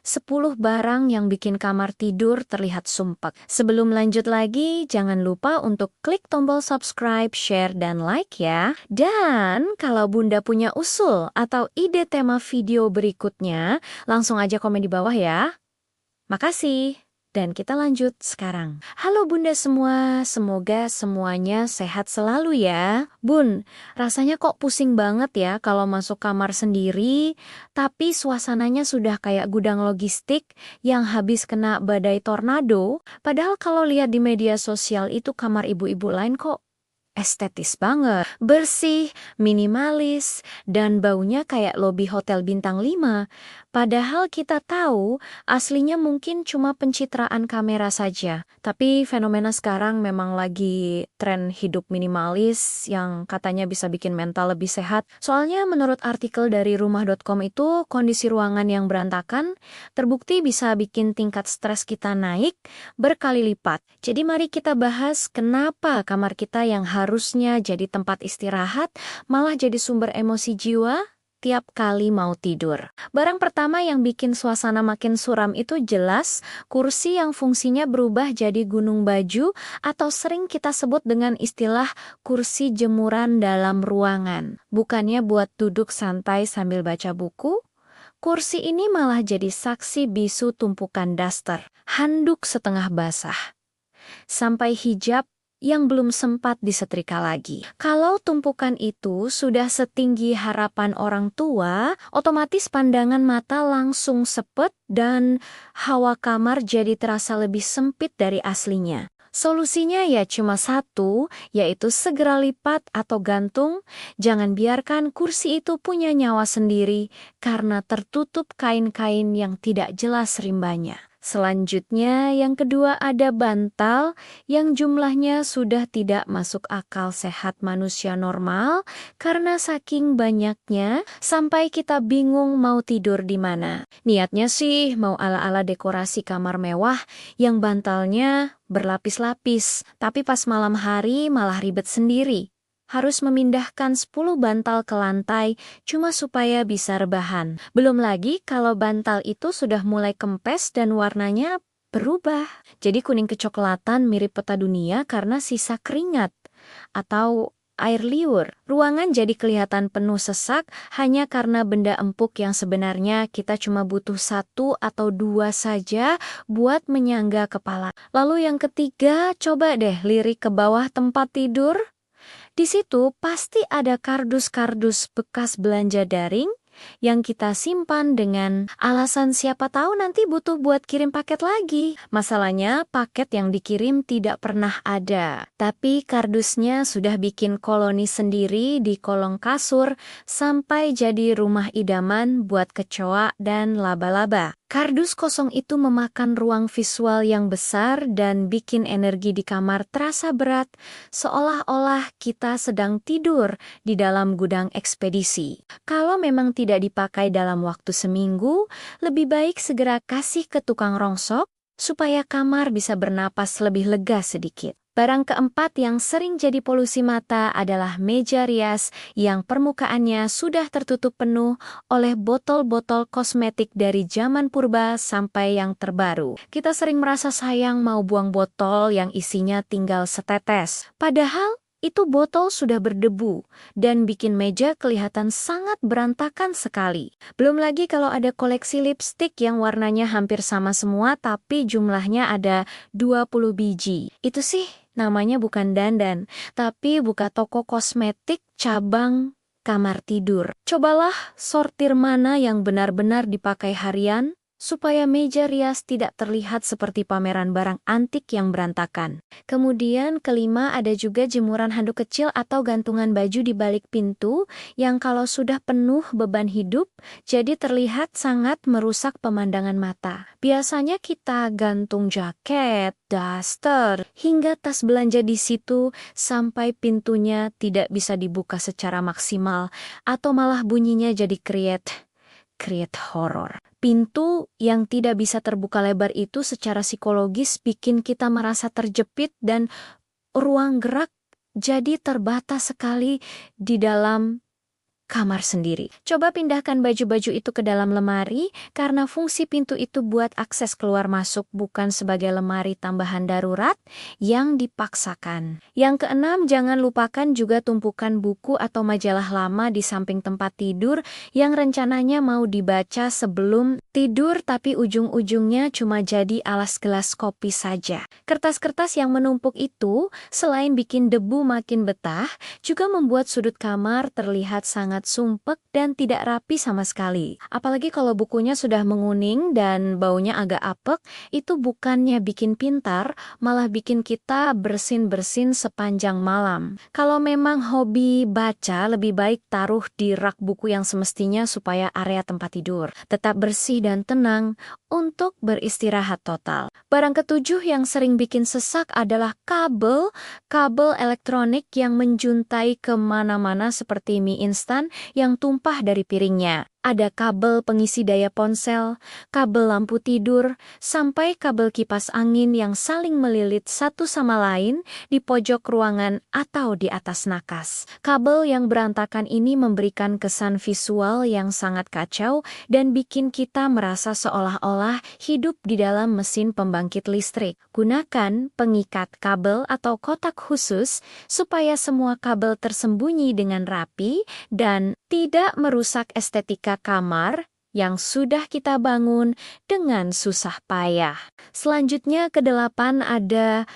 10 barang yang bikin kamar tidur terlihat sumpek. Sebelum lanjut lagi, jangan lupa untuk klik tombol subscribe, share, dan like ya. Dan kalau Bunda punya usul atau ide tema video berikutnya, langsung aja komen di bawah ya. Makasih. Dan kita lanjut sekarang. Halo Bunda semua, semoga semuanya sehat selalu ya. Bun, rasanya kok pusing banget ya kalau masuk kamar sendiri, tapi suasananya sudah kayak gudang logistik yang habis kena badai tornado. Padahal kalau lihat di media sosial itu kamar ibu-ibu lain kok estetis banget, bersih, minimalis, dan baunya kayak lobi hotel bintang 5. Padahal kita tahu aslinya mungkin cuma pencitraan kamera saja. Tapi fenomena sekarang memang lagi tren hidup minimalis yang katanya bisa bikin mental lebih sehat. Soalnya menurut artikel dari rumah.com itu kondisi ruangan yang berantakan terbukti bisa bikin tingkat stres kita naik berkali lipat. Jadi mari kita bahas kenapa kamar kita yang harusnya jadi tempat istirahat malah jadi sumber emosi jiwa tiap kali mau tidur. Barang pertama yang bikin suasana makin suram itu jelas kursi yang fungsinya berubah jadi gunung baju atau sering kita sebut dengan istilah kursi jemuran dalam ruangan. Bukannya buat duduk santai sambil baca buku, kursi ini malah jadi saksi bisu tumpukan daster, handuk setengah basah, sampai hijab yang belum sempat disetrika lagi. Kalau tumpukan itu sudah setinggi harapan orang tua, otomatis pandangan mata langsung sepet dan hawa kamar jadi terasa lebih sempit dari aslinya. Solusinya ya cuma satu, yaitu segera lipat atau gantung. Jangan biarkan kursi itu punya nyawa sendiri karena tertutup kain-kain yang tidak jelas rimbanya. Selanjutnya, yang kedua ada bantal yang jumlahnya sudah tidak masuk akal sehat manusia normal karena saking banyaknya sampai kita bingung mau tidur di mana. Niatnya sih mau ala-ala dekorasi kamar mewah yang bantalnya berlapis-lapis, tapi pas malam hari malah ribet sendiri. Harus memindahkan 10 bantal ke lantai cuma supaya bisa rebahan. Belum lagi kalau bantal itu sudah mulai kempes dan warnanya berubah. Jadi kuning kecoklatan mirip peta dunia karena sisa keringat atau air liur. Ruangan jadi kelihatan penuh sesak hanya karena benda empuk yang sebenarnya kita cuma butuh 1 atau 2 saja buat menyangga kepala. Lalu yang ketiga, coba deh lirik ke bawah tempat tidur. Di situ pasti ada kardus-kardus bekas belanja daring yang kita simpan dengan alasan siapa tahu nanti butuh buat kirim paket lagi. Masalahnya paket yang dikirim tidak pernah ada, tapi kardusnya sudah bikin koloni sendiri di kolong kasur sampai jadi rumah idaman buat kecoa dan laba-laba. Kardus kosong itu memakan ruang visual yang besar dan bikin energi di kamar terasa berat, seolah-olah kita sedang tidur di dalam gudang ekspedisi. Kalau memang tidak dipakai dalam waktu seminggu, lebih baik segera kasih ke tukang rongsok supaya kamar bisa bernapas lebih lega sedikit. Barang keempat yang sering jadi polusi mata adalah meja rias yang permukaannya sudah tertutup penuh oleh botol-botol kosmetik dari zaman purba sampai yang terbaru. Kita sering merasa sayang mau buang botol yang isinya tinggal setetes. Padahal itu botol sudah berdebu dan bikin meja kelihatan sangat berantakan sekali. Belum lagi kalau ada koleksi lipstik yang warnanya hampir sama semua tapi jumlahnya ada 20 biji. Itu sih namanya bukan dandan, tapi buka toko kosmetik cabang kamar tidur. Cobalah sortir mana yang benar-benar dipakai harian, supaya meja rias tidak terlihat seperti pameran barang antik yang berantakan. Kemudian kelima ada juga jemuran handuk kecil atau gantungan baju di balik pintu yang kalau sudah penuh beban hidup, jadi terlihat sangat merusak pemandangan mata. Biasanya kita gantung jaket, daster, hingga tas belanja di situ sampai pintunya tidak bisa dibuka secara maksimal atau malah bunyinya jadi create horror. Pintu yang tidak bisa terbuka lebar itu secara psikologis bikin kita merasa terjepit dan ruang gerak jadi terbatas sekali di dalam kamar sendiri. Coba pindahkan baju-baju itu ke dalam lemari, karena fungsi pintu itu buat akses keluar masuk, bukan sebagai lemari tambahan darurat yang dipaksakan. Yang keenam, jangan lupakan juga tumpukan buku atau majalah lama di samping tempat tidur yang rencananya mau dibaca sebelum tidur, tapi ujung-ujungnya cuma jadi alas gelas kopi saja. Kertas-kertas yang menumpuk itu, selain bikin debu makin betah, juga membuat sudut kamar terlihat sangat sumpek dan tidak rapi sama sekali. Apalagi kalau bukunya sudah menguning dan baunya agak apek, itu bukannya bikin pintar, malah bikin kita bersin-bersin sepanjang malam. Kalau memang hobi baca, lebih baik taruh di rak buku yang semestinya supaya area tempat tidur tetap bersih dan tenang untuk beristirahat total. Barang ketujuh yang sering bikin sesak adalah kabel elektronik yang menjuntai kemana-mana seperti mie instan yang tumpah dari piringnya. Ada kabel pengisi daya ponsel, kabel lampu tidur, sampai kabel kipas angin yang saling melilit satu sama lain di pojok ruangan atau di atas nakas. Kabel yang berantakan ini memberikan kesan visual yang sangat kacau dan bikin kita merasa seolah-olah hidup di dalam mesin pembangkit listrik. Gunakan pengikat kabel atau kotak khusus supaya semua kabel tersembunyi dengan rapi dan tidak merusak estetika kamar yang sudah kita bangun dengan susah payah. Selanjutnya kedelapan ada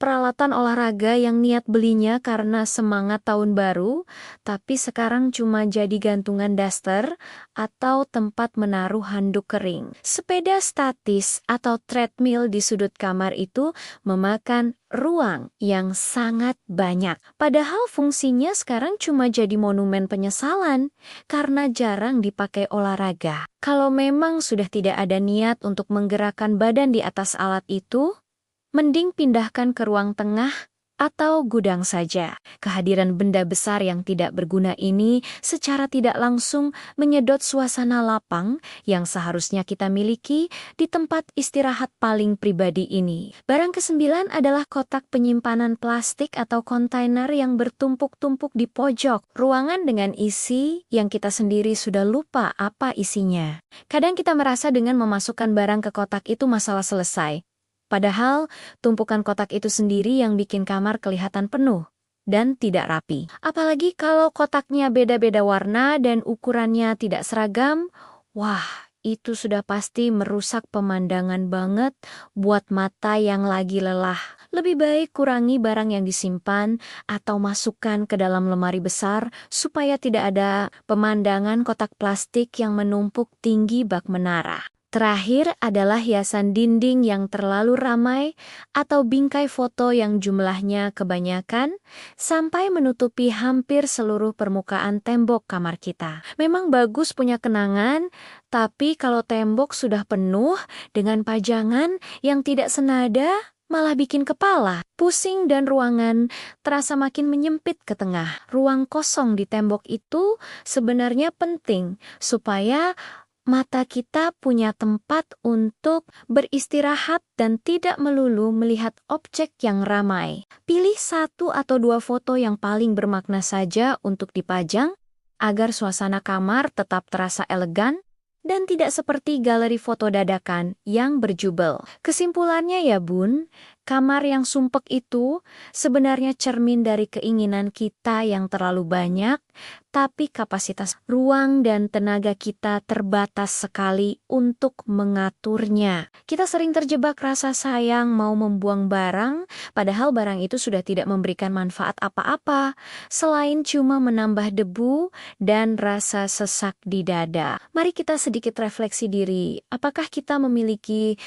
peralatan olahraga yang niat belinya karena semangat tahun baru, tapi sekarang cuma jadi gantungan daster atau tempat menaruh handuk kering. Sepeda statis atau treadmill di sudut kamar itu memakan ruang yang sangat banyak. Padahal fungsinya sekarang cuma jadi monumen penyesalan karena jarang dipakai olahraga. Kalau memang sudah tidak ada niat untuk menggerakkan badan di atas alat itu, mending pindahkan ke ruang tengah atau gudang saja. Kehadiran benda besar yang tidak berguna ini secara tidak langsung menyedot suasana lapang yang seharusnya kita miliki di tempat istirahat paling pribadi ini. Barang kesembilan adalah kotak penyimpanan plastik atau kontainer yang bertumpuk-tumpuk di pojok ruangan dengan isi yang kita sendiri sudah lupa apa isinya. Kadang kita merasa dengan memasukkan barang ke kotak itu masalah selesai. Padahal, tumpukan kotak itu sendiri yang bikin kamar kelihatan penuh dan tidak rapi. Apalagi kalau kotaknya beda-beda warna dan ukurannya tidak seragam, wah, itu sudah pasti merusak pemandangan banget buat mata yang lagi lelah. Lebih baik kurangi barang yang disimpan atau masukkan ke dalam lemari besar supaya tidak ada pemandangan kotak plastik yang menumpuk tinggi bak menara. Terakhir adalah hiasan dinding yang terlalu ramai atau bingkai foto yang jumlahnya kebanyakan sampai menutupi hampir seluruh permukaan tembok kamar kita. Memang bagus punya kenangan, tapi kalau tembok sudah penuh dengan pajangan yang tidak senada, malah bikin kepala pusing dan ruangan terasa makin menyempit ke tengah. Ruang kosong di tembok itu sebenarnya penting supaya mata kita punya tempat untuk beristirahat dan tidak melulu melihat objek yang ramai. Pilih satu atau dua foto yang paling bermakna saja untuk dipajang agar suasana kamar tetap terasa elegan dan tidak seperti galeri foto dadakan yang berjubel. Kesimpulannya ya bun, kamar yang sumpek itu sebenarnya cermin dari keinginan kita yang terlalu banyak, tapi kapasitas ruang dan tenaga kita terbatas sekali untuk mengaturnya. Kita sering terjebak rasa sayang mau membuang barang, padahal barang itu sudah tidak memberikan manfaat apa-apa, selain cuma menambah debu dan rasa sesak di dada. Mari kita sedikit refleksi diri, apakah kita memiliki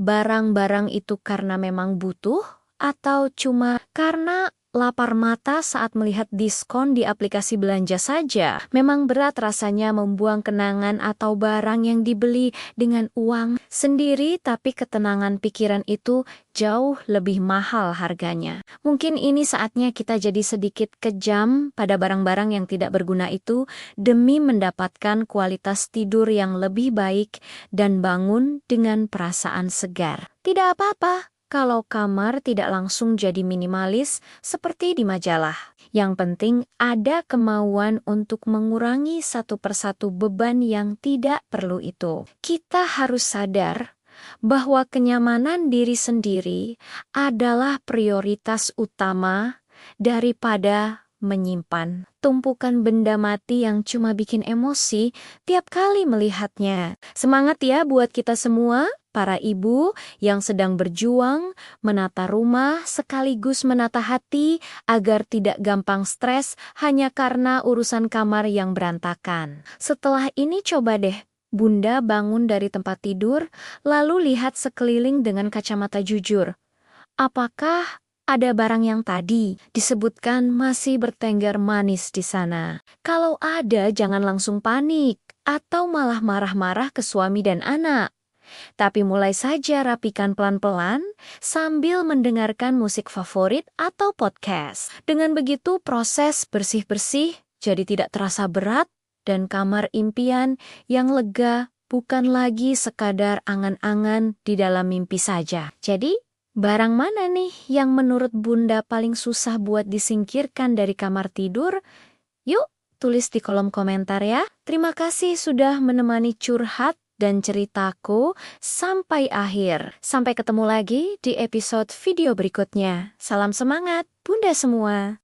barang-barang itu karena memang butuh atau cuma karena lapar mata saat melihat diskon di aplikasi belanja saja? Memang berat rasanya membuang kenangan atau barang yang dibeli dengan uang sendiri, tapi ketenangan pikiran itu jauh lebih mahal harganya. Mungkin ini saatnya kita jadi sedikit kejam pada barang-barang yang tidak berguna itu demi mendapatkan kualitas tidur yang lebih baik dan bangun dengan perasaan segar. Tidak apa-apa kalau kamar tidak langsung jadi minimalis seperti di majalah. Yang penting ada kemauan untuk mengurangi satu persatu beban yang tidak perlu itu. Kita harus sadar bahwa kenyamanan diri sendiri adalah prioritas utama daripada menyimpan tumpukan benda mati yang cuma bikin emosi tiap kali melihatnya. Semangat ya buat kita semua, para ibu yang sedang berjuang menata rumah sekaligus menata hati agar tidak gampang stres hanya karena urusan kamar yang berantakan. Setelah ini coba deh Bunda bangun dari tempat tidur, lalu lihat sekeliling dengan kacamata jujur. Apakah ada barang yang tadi disebutkan masih bertengger manis di sana? Kalau ada, jangan langsung panik atau malah marah-marah ke suami dan anak. Tapi mulai saja rapikan pelan-pelan sambil mendengarkan musik favorit atau podcast. Dengan begitu proses bersih-bersih jadi tidak terasa berat dan kamar impian yang lega bukan lagi sekadar angan-angan di dalam mimpi saja. Jadi, barang mana nih yang menurut Bunda paling susah buat disingkirkan dari kamar tidur? Yuk, tulis di kolom komentar ya. Terima kasih sudah menemani curhat dan ceritaku sampai akhir. Sampai ketemu lagi di episode video berikutnya. Salam semangat, Bunda semua.